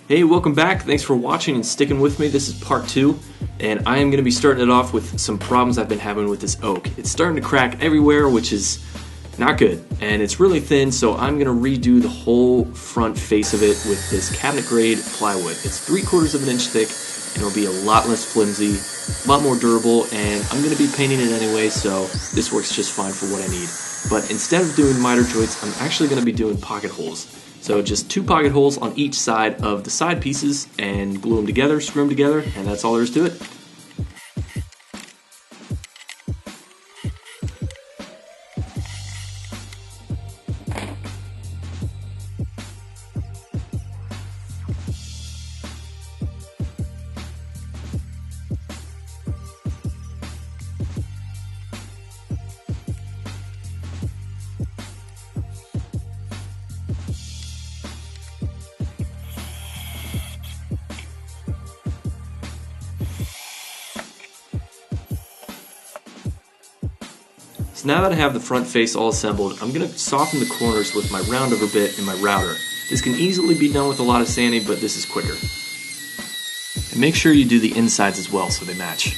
Hey, welcome back. Thanks for watching and sticking with me. This is part 2, and I am going to be starting it off with some problems I've been having with this oak. It's starting to crack everywhere, which is not good, and it's really thin, so I'm going to redo the whole front face of it with this cabinet grade plywood. It's 3/4 of an inch thick, and it'll be a lot less flimsy, a lot more durable, and I'm going to be painting it anyway, so this works just fine for what I need. But instead of doing miter joints, I'm actually going to be doing pocket holes. So just 2 pocket holes on each side of the side pieces and glue them together, screw them together, and that's all there is to it. So now that I have the front face all assembled, I'm going to soften the corners with my roundover bit and my router. This can easily be done with a lot of sanding, but this is quicker. And make sure you do the insides as well so they match.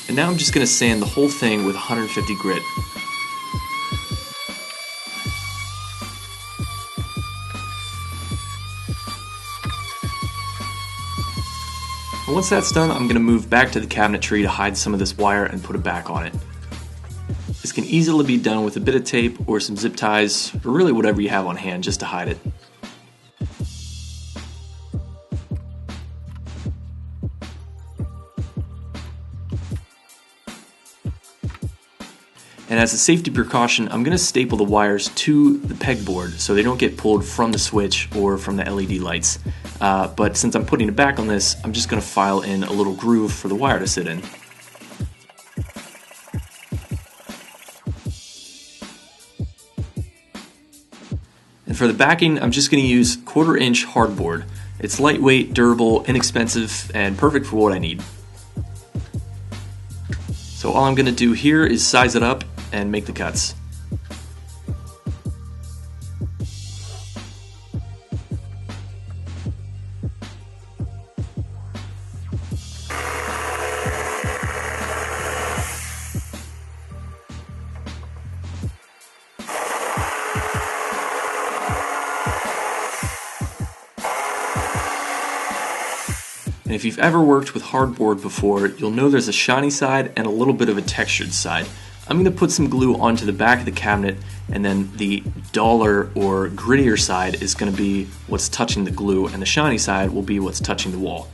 And now I'm just going to sand the whole thing with 150 grit. And once that's done, I'm going to move back to the cabinetry to hide some of this wire and put it back on it. This can easily be done with a bit of tape or some zip ties, or really whatever you have on hand just to hide it. And as a safety precaution, I'm going to staple the wires to the pegboard so they don't get pulled from the switch or from the LED lights. But since I'm putting it back on this, I'm just going to file in a little groove for the wire to sit in. And for the backing, I'm just going to use 1/4 inch hardboard. It's lightweight, durable, inexpensive, and perfect for what I need. So all I'm going to do here is size it up and make the cuts. And if you've ever worked with hardboard before, you'll know there's a shiny side and a little bit of a textured side. I'm going to put some glue onto the back of the cabinet, and then the duller or grittier side is going to be what's touching the glue, and the shiny side will be what's touching the wall.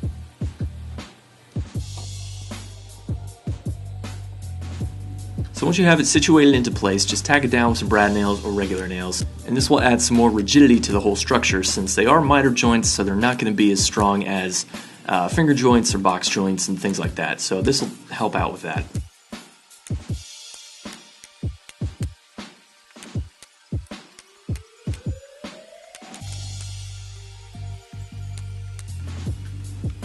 So once you have it situated into place, just tack it down with some brad nails or regular nails, and this will add some more rigidity to the whole structure since they are miter joints, so they're not going to be as strong as finger joints or box joints and things like that. So this will help out with that.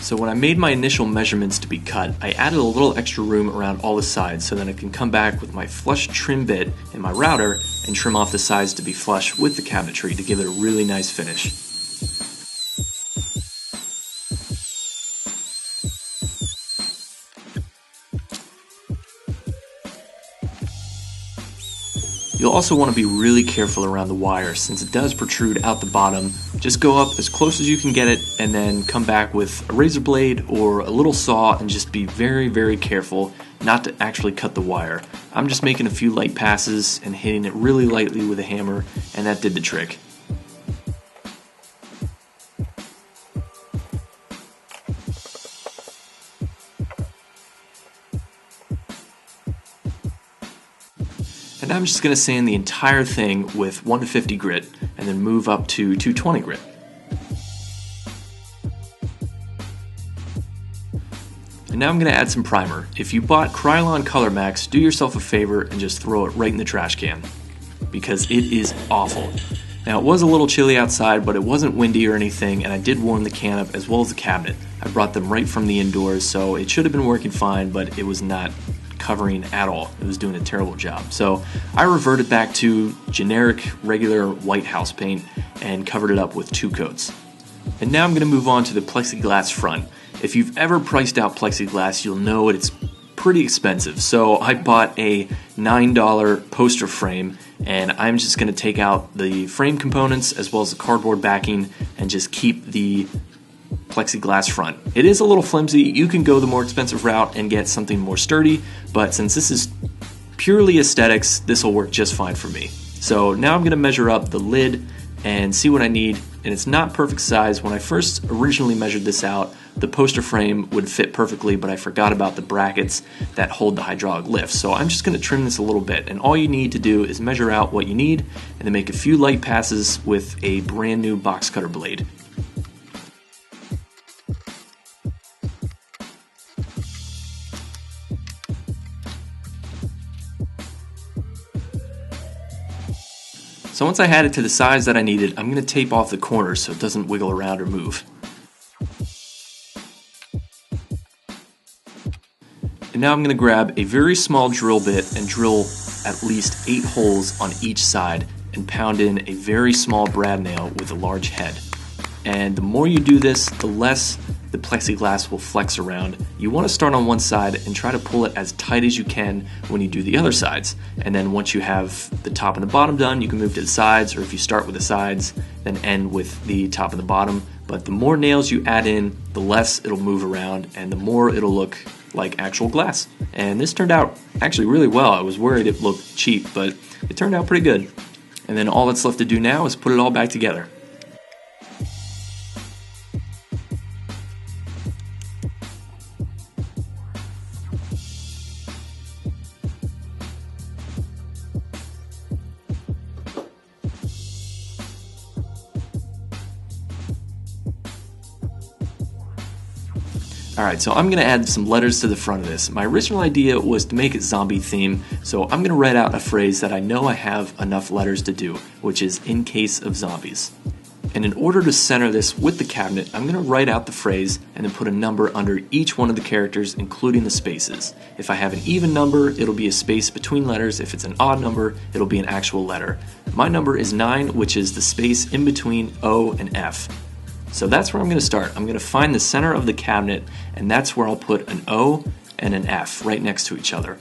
So when I made my initial measurements to be cut, I added a little extra room around all the sides so that I can come back with my flush trim bit and my router and trim off the sides to be flush with the cabinetry to give it a really nice finish. You'll also want to be really careful around the wire since it does protrude out the bottom. Just go up as close as you can get it and then come back with a razor blade or a little saw and just be very, very careful not to actually cut the wire. I'm just making a few light passes and hitting it really lightly with a hammer, and that did the trick. And I'm just going to sand the entire thing with 1-50 grit and then move up to 220 grit. And now I'm going to add some primer. If you bought Krylon Color Max, do yourself a favor and just throw it right in the trash can, because it is awful. Now it was a little chilly outside, but it wasn't windy or anything, and I did warm the can up as well as the cabinet. I brought them right from the indoors, so it should have been working fine, but it was not covering at all. It was doing a terrible job. So I reverted back to generic, regular white house paint and covered it up with 2 coats. And now I'm going to move on to the plexiglass front. If you've ever priced out plexiglass, you'll know it's pretty expensive. So I bought a $9 poster frame, and I'm just going to take out the frame components as well as the cardboard backing and just keep the plexiglass front. It is a little flimsy. You can go the more expensive route and get something more sturdy, but since this is purely aesthetics, this will work just fine for me. So now I'm going to measure up the lid and see what I need, and it's not perfect size. When I first originally measured this out, the poster frame would fit perfectly, but I forgot about the brackets that hold the hydraulic lift. So I'm just going to trim this a little bit, and all you need to do is measure out what you need and then make a few light passes with a brand new box cutter blade. So once I had it to the size that I needed, I'm going to tape off the corners so it doesn't wiggle around or move. And now I'm going to grab a very small drill bit and drill at least 8 holes on each side and pound in a very small brad nail with a large head. And the more you do this, the less the plexiglass will flex around. You want to start on one side and try to pull it as tight as you can when you do the other sides. And then once you have the top and the bottom done, you can move to the sides, or if you start with the sides, then end with the top and the bottom. But the more nails you add in, the less it'll move around and the more it'll look like actual glass. And this turned out actually really well. I was worried it looked cheap, but it turned out pretty good. And then all that's left to do now is put it all back together. Alright, so I'm going to add some letters to the front of this. My original idea was to make it zombie theme, so I'm going to write out a phrase that I know I have enough letters to do, which is "in case of zombies." And in order to center this with the cabinet, I'm going to write out the phrase and then put a number under each one of the characters, including the spaces. If I have an even number, it'll be a space between letters. If it's an odd number, it'll be an actual letter. My number is 9, which is the space in between O and F. So that's where I'm going to start. I'm going to find the center of the cabinet, and that's where I'll put an O and an F right next to each other.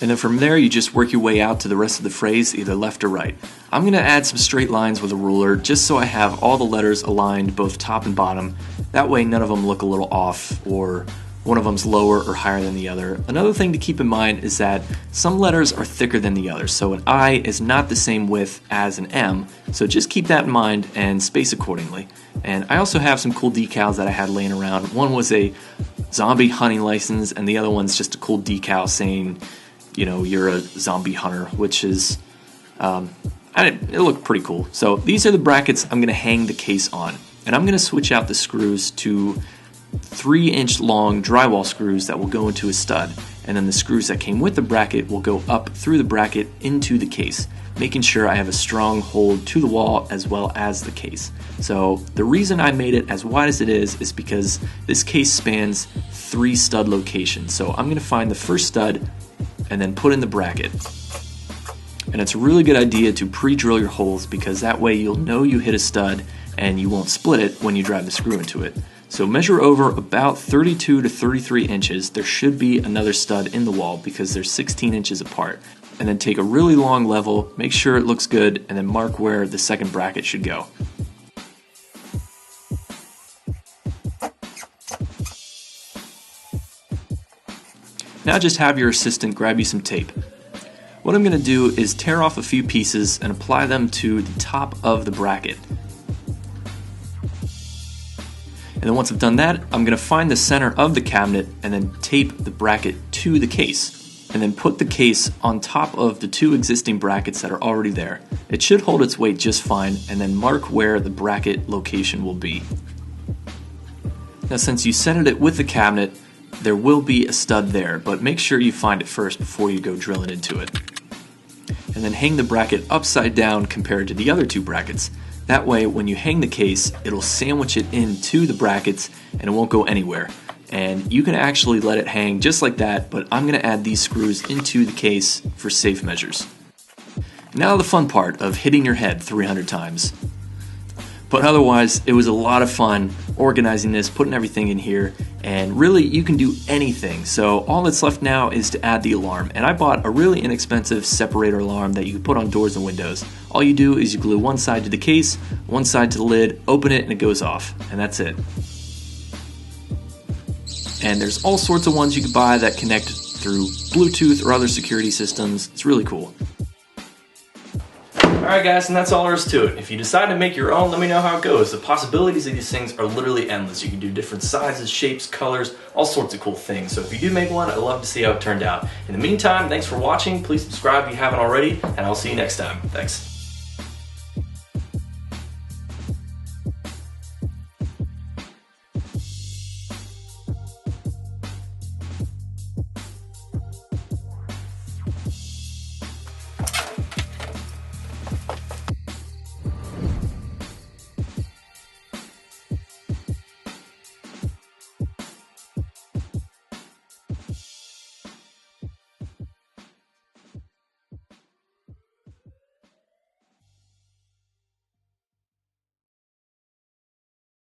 And then from there, you just work your way out to the rest of the phrase, either left or right. I'm going to add some straight lines with a ruler just so I have all the letters aligned both top and bottom. That way none of them look a little off or one of them's lower or higher than the other. Another thing to keep in mind is that some letters are thicker than the others, so an I is not the same width as an M, so just keep that in mind and space accordingly. And I also have some cool decals that I had laying around. One was a zombie hunting license, and the other one's just a cool decal saying, you know, you're a zombie hunter, which is, it looked pretty cool. So these are the brackets I'm going to hang the case on, and I'm going to switch out the screws to 3-inch long drywall screws that will go into a stud, and then the screws that came with the bracket will go up through the bracket into the case, making sure I have a strong hold to the wall as well as the case. So the reason I made it as wide as it is because this case spans 3 stud locations. So I'm going to find the first stud and then put in the bracket. And it's a really good idea to pre-drill your holes because that way you'll know you hit a stud and you won't split it when you drive the screw into it. So measure over about 32 to 33 inches. There should be another stud in the wall because they're 16 inches apart. And then take a really long level, make sure it looks good, and then mark where the second bracket should go. Now just have your assistant grab you some tape. What I'm going to do is tear off a few pieces and apply them to the top of the bracket. And then once I've done that, I'm going to find the center of the cabinet and then tape the bracket to the case. And then put the case on top of the 2 existing brackets that are already there. It should hold its weight just fine, and then mark where the bracket location will be. Now since you centered it with the cabinet, there will be a stud there, but make sure you find it first before you go drilling into it. And then hang the bracket upside down compared to the other 2 brackets. That way, when you hang the case, it'll sandwich it into the brackets and it won't go anywhere. and you can actually let it hang just like that, but I'm going to add these screws into the case for safe measures. Now the fun part of hitting your head 300 times. But otherwise, it was a lot of fun organizing this, putting everything in here, and really you can do anything. So all that's left now is to add the alarm, and I bought a really inexpensive separator alarm that you can put on doors and windows. All you do is you glue one side to the case, one side to the lid, open it, and it goes off, and that's it. And there's all sorts of ones you can buy that connect through Bluetooth or other security systems. It's really cool. Alright guys, and that's all there is to it. If you decide to make your own, let me know how it goes. The possibilities of these things are literally endless. You can do different sizes, shapes, colors, all sorts of cool things. So if you do make one, I'd love to see how it turned out. In the meantime, thanks for watching. Please subscribe if you haven't already, and I'll see you next time. Thanks.